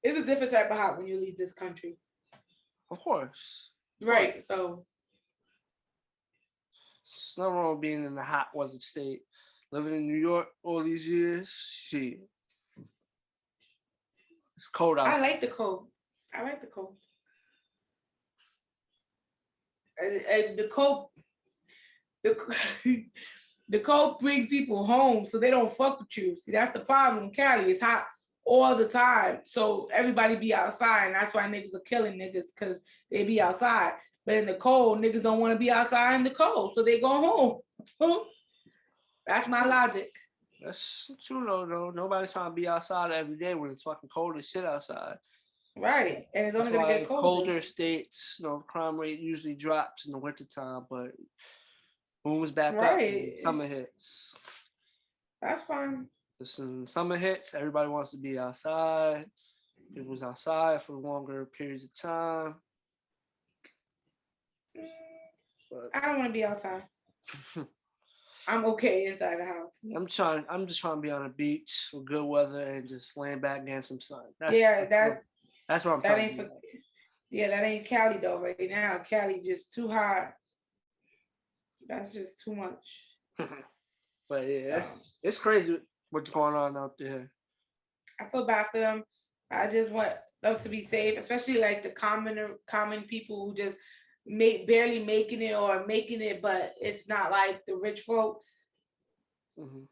It's a different type of hot when you leave this country. Of course. Right. So. It's not wrong being in the hot weather state. Living in New York all these years, shit. It's cold outside. I like the cold. And the cold. The cold brings people home, so they don't fuck with you. See, that's the problem. Cali is hot all the time, so everybody be outside, and that's why niggas are killing niggas because they be outside. But in the cold, niggas don't want to be outside in the cold, so they go home. That's my logic. That's true though. Nobody's trying to be outside every day when it's fucking cold as shit outside. Right, and it's only gonna get colder. Colder states, crime rate usually drops in the wintertime, but booms back up when summer hits. That's fine. Listen, summer hits, everybody wants to be outside. It was outside for longer periods of time. But I don't want to be outside. I'm okay inside the house. I'm just trying to be on a beach with good weather and just laying back getting some sun. That's what I'm trying to do. That ain't Cali though right now. Cali just too hot. That's just too much. But yeah, it's crazy what's going on out there. I feel bad for them. I just want them to be safe, especially like the common people who just barely making it or making it, but it's not like the rich folks. Mm-hmm.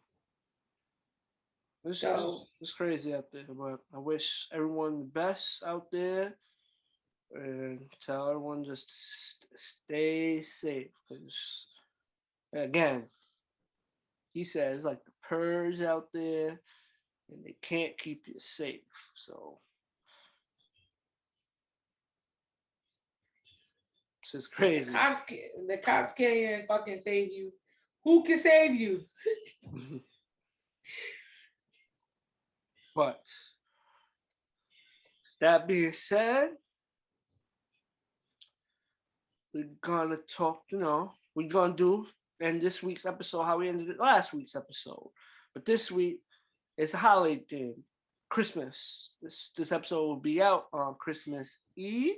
It's crazy out there, but I wish everyone the best out there, and tell everyone just stay safe. Because again, he says like the purge out there, and they can't keep you safe. So it's just crazy. The cops can't even fucking save you. Who can save you? But that being said, we're gonna talk, we're gonna do in this week's episode how we ended it last week's episode. But this week it's a holiday theme, Christmas. This episode will be out on Christmas Eve.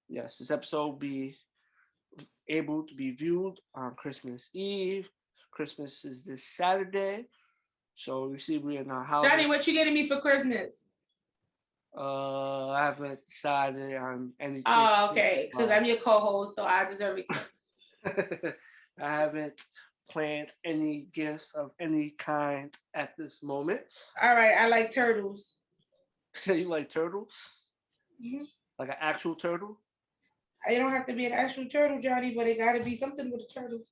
Yes, this episode will be able to be viewed on Christmas Eve. Christmas is this Saturday. So you see, we're in our house. Johnny, what you getting me for Christmas? I haven't decided on anything. Oh, okay. Because I'm your co-host, so I deserve a gift. I haven't planned any gifts of any kind at this moment. All right, I like turtles. So you like turtles? Mm-hmm. Like an actual turtle? It don't have to be an actual turtle, Johnny, but it got to be something with a turtle.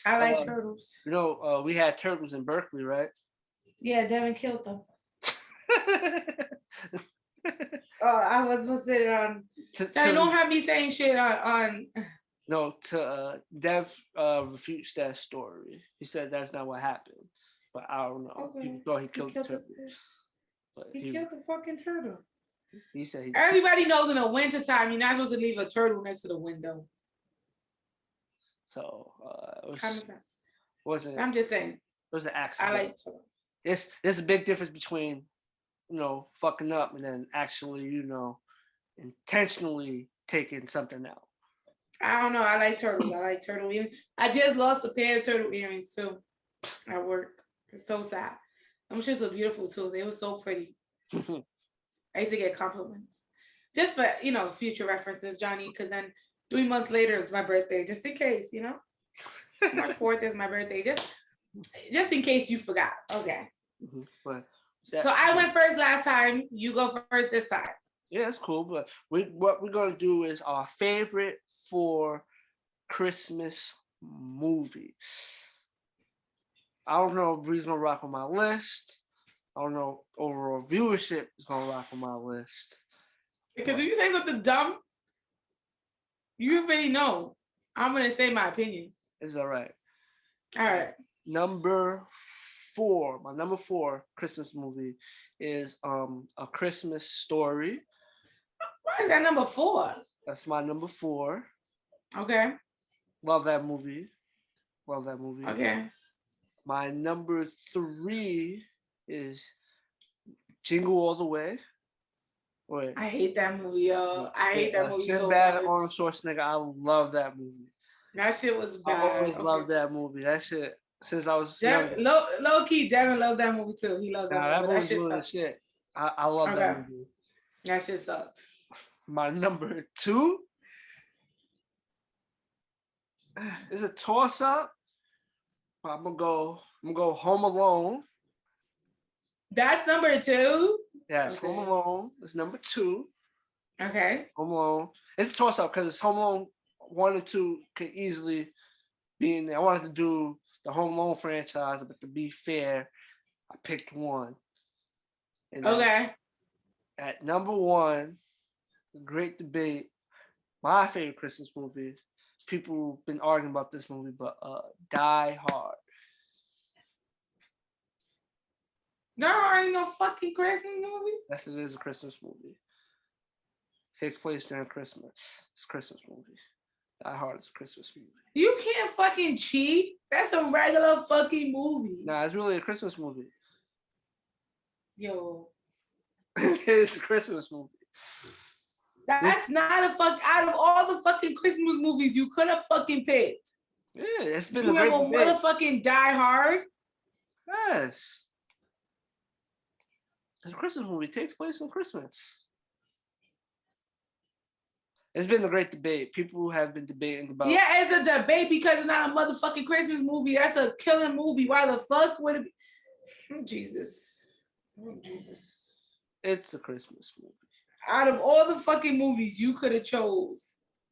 I like turtles. You know, we had turtles in Berkeley, right? Yeah, Devin killed them. I was supposed to say it on. Johnny, don't have me saying shit on. No, Dev refutes that story. He said that's not what happened, but I don't know. Okay. People thought he killed the turtle. He killed the fucking turtle. He said everybody knows in the wintertime you're not supposed to leave a turtle next to the window. So common sense. Wasn't I'm just saying. It was an accident. I like turtles. There's a big difference between, fucking up and then actually, intentionally taking something out. I don't know. I like turtles. I like turtle earrings. I just lost a pair of turtle earrings too at work. It's so sad. Them shits were beautiful too. They were so pretty. I used to get compliments. Just for, future references, Johnny, because then 3 months later it's my birthday, just in case, March 4th is my birthday. Just in case you forgot. Okay. But so I went first last time. You go first this time. Yeah, that's cool. But what we're gonna do is our favorite 4 Christmas movies. I don't know if Bree's gonna rock on my list. I don't know overall viewership is gonna rock on my list. Because if you say something dumb, you already know. I'm gonna say my opinion. It's all right. All right. Number 4, my number 4 Christmas movie is A Christmas Story. Why is that number 4? That's my number 4. Okay. Love that movie. Love that movie. Okay. My number 3 is Jingle All the Way. Wait. I hate that movie, yo. I hate that movie so bad. much. Arnold Schwarzenegger. I love that movie. That shit was bad. I always loved that movie. That shit since I was low key. Devin loves that movie too. He loves that movie. That shit sucked. Shit. I love that movie. That shit sucked. My number 2 is a toss up. I'm gonna go Home Alone. That's number 2. Yes, okay. Home Alone is number 2. Okay. Home Alone. It's a toss up because it's Home Alone 1 and 2 could easily be in there. I wanted to do the Home Alone franchise, but to be fair, I picked 1. And okay. At number 1, great debate. My favorite Christmas movie. People have been arguing about this movie, but Die Hard. No, ain't no fucking Christmas movie. Yes, it is a Christmas movie. It takes place during Christmas. It's a Christmas movie. Die Hard is a Christmas movie. You can't fucking cheat. That's a regular fucking movie. Nah, it's really a Christmas movie. Yo. It's a Christmas movie. That's not a fuck. Out of all the fucking Christmas movies you could have fucking picked. Yeah, it's been a great debate. Motherfucking Die Hard. Yes. It's a Christmas movie. It takes place on Christmas. It's been a great debate. People have been debating about. Yeah, it's a debate because it's not a motherfucking Christmas movie. That's a killing movie. Why the fuck would it be? Oh, Jesus. Oh, Jesus. It's a Christmas movie. Out of all the fucking movies you could have chose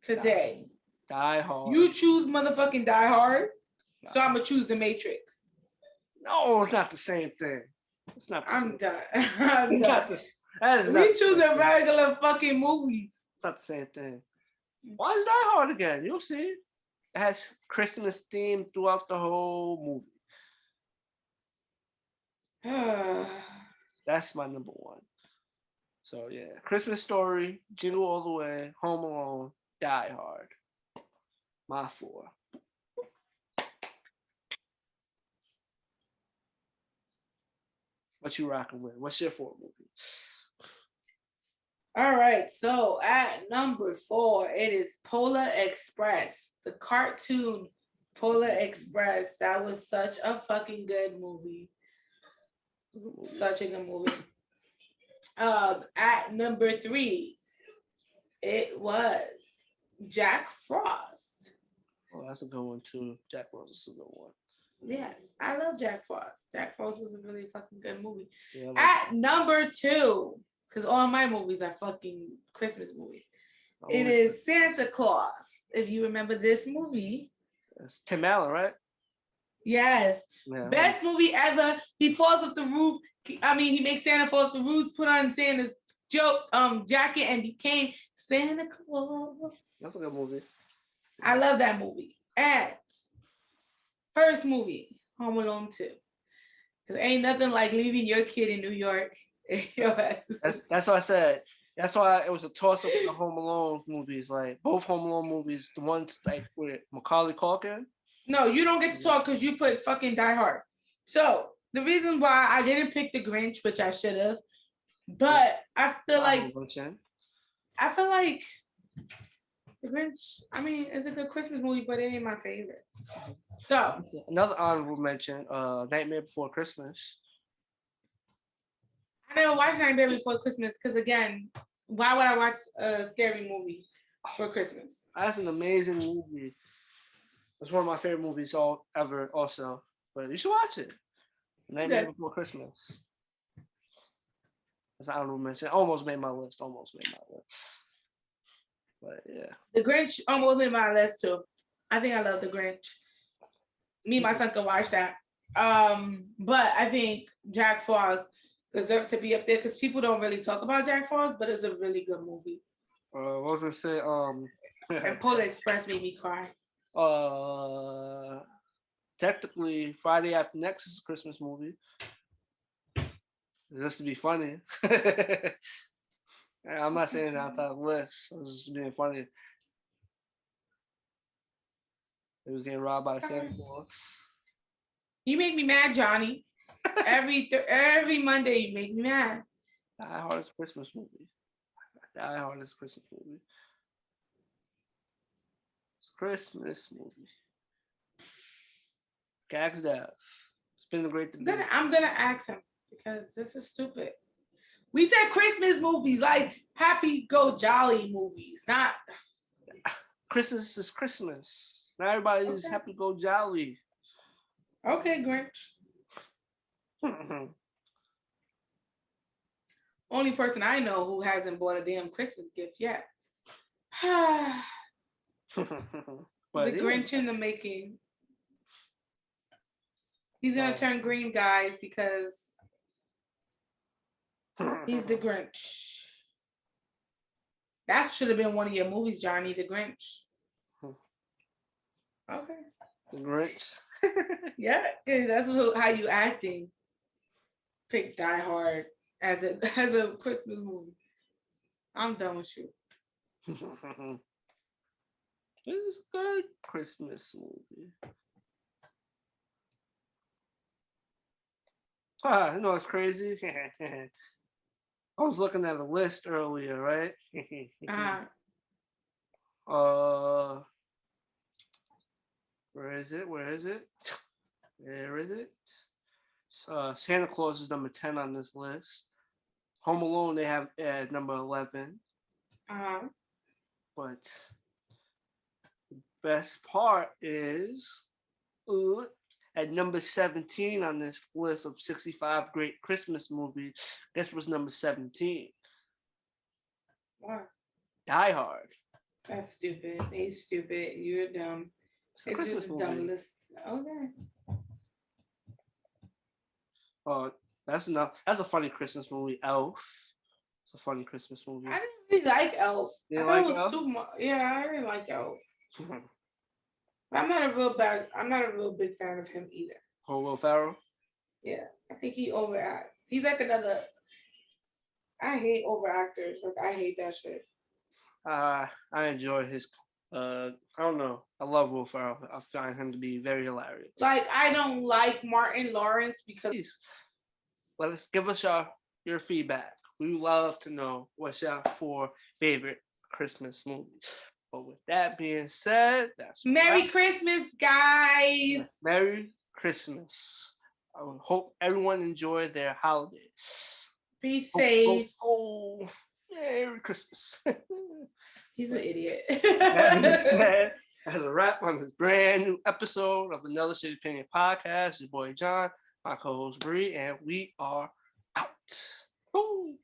today. Die Hard. You choose motherfucking Die Hard. So I'm going to choose The Matrix. No, it's not the same thing. It's not the same. I'm done. I'm done. We choose a regular fucking movies. It's not the same thing. Why is Die Hard again? You'll see. It has Christmas theme throughout the whole movie. That's my number 1. So yeah, Christmas Story, Jingle All the Way, Home Alone, Die Hard. My 4. What you rocking with? What's your 4 movie? All right, so at number 4, it is Polar Express, the cartoon Polar Express. That was such a fucking good movie. Such a good movie. At number 3, it was Jack Frost. Oh, that's a good one too. Jack Rose is a good one. Yes, I love Jack Frost. Jack Frost was a really fucking good movie. Yeah, At number 2, because all my movies are fucking Christmas movies. It is Santa Claus. If you remember this movie. It's Tim Allen, right? Yes. Yeah. Best movie ever. He falls off the roof. He makes Santa fall off the roof, put on Santa's jacket, and became Santa Claus. That's a good movie. I love that movie. And first movie, Home Alone 2. Because ain't nothing like leaving your kid in New York. That's what I said. That's why it was a toss up with the Home Alone movies. Like both Home Alone movies, the ones like with Macaulay Culkin. No, you don't get to talk because you put fucking Die Hard. So the reason why I didn't pick The Grinch, which I should have, but I feel like The Grinch, it's a good Christmas movie, but it ain't my favorite. So another honorable mention, Nightmare Before Christmas. I never watched Nightmare Before Christmas because again, why would I watch a scary movie for Christmas? That's an amazing movie. It's one of my favorite movies ever also. But you should watch it. Nightmare Before Christmas. That's an honorable mention. Almost made my list. But yeah. The Grinch almost made my list too. I think I love The Grinch. Me and my son can watch that. But I think Jack Frost deserves to be up there because people don't really talk about Jack Frost, but it's a really good movie. What was I say? And Polar Express made me cry. Technically, Friday After Next is a Christmas movie. Just to be funny. I'm not saying that on top of the list. It's just being funny. It was getting robbed by Santa Claus. You make me mad, Johnny. Every Monday you make me mad. Die Hard is a Christmas movie. Die Hard is a Christmas movie. It's a Christmas movie. Gags Death. It's been a great debate. I'm gonna ask him because this is stupid. We said Christmas movies, like Happy Go Jolly movies, not Christmas is Christmas. Not everybody is Happy Go Jolly. Okay, Grinch. Only person I know who hasn't bought a damn Christmas gift yet. The Grinch in the making. He's gonna turn green, guys, because he's the Grinch. That should have been one of your movies, Johnny, The Grinch. Okay. The Grinch. Yeah, because that's how you acting. Pick Die Hard as a Christmas movie. I'm done with you. It's a good Christmas movie. You know what's crazy? I was looking at a list earlier, right? Where is it? Santa Claus is number 10 on this list. Home Alone they have at number 11. But the best part is at number 17 on this list of 65 great Christmas movies. Guess what's number 17? What? Die Hard. That's stupid. He's stupid. You're dumb. It's just a dumb list. Okay. Oh, that's enough. That's a funny Christmas movie. Elf. It's a funny Christmas movie. I didn't really like Elf. You didn't like it was Elf? too much. Yeah, I didn't like Elf. I'm not a real big fan of him either. Oh, Will Ferrell? Yeah, I think he overacts. He's like another. I hate overactors. Like I hate that shit. I enjoy his. I don't know. I love Will Ferrell. I find him to be very hilarious. Like I don't like Martin Lawrence because. Please, give us your feedback. We love to know what's your 4 favorite Christmas movies. But with that being said, that's Merry Christmas, guys. Merry Christmas. I hope everyone enjoyed their holiday. Be safe. Merry Christmas. He's an idiot. As a wrap on this brand new episode of Another Shitty Opinion podcast, your boy John, my co-host Bree, and we are out. Ooh.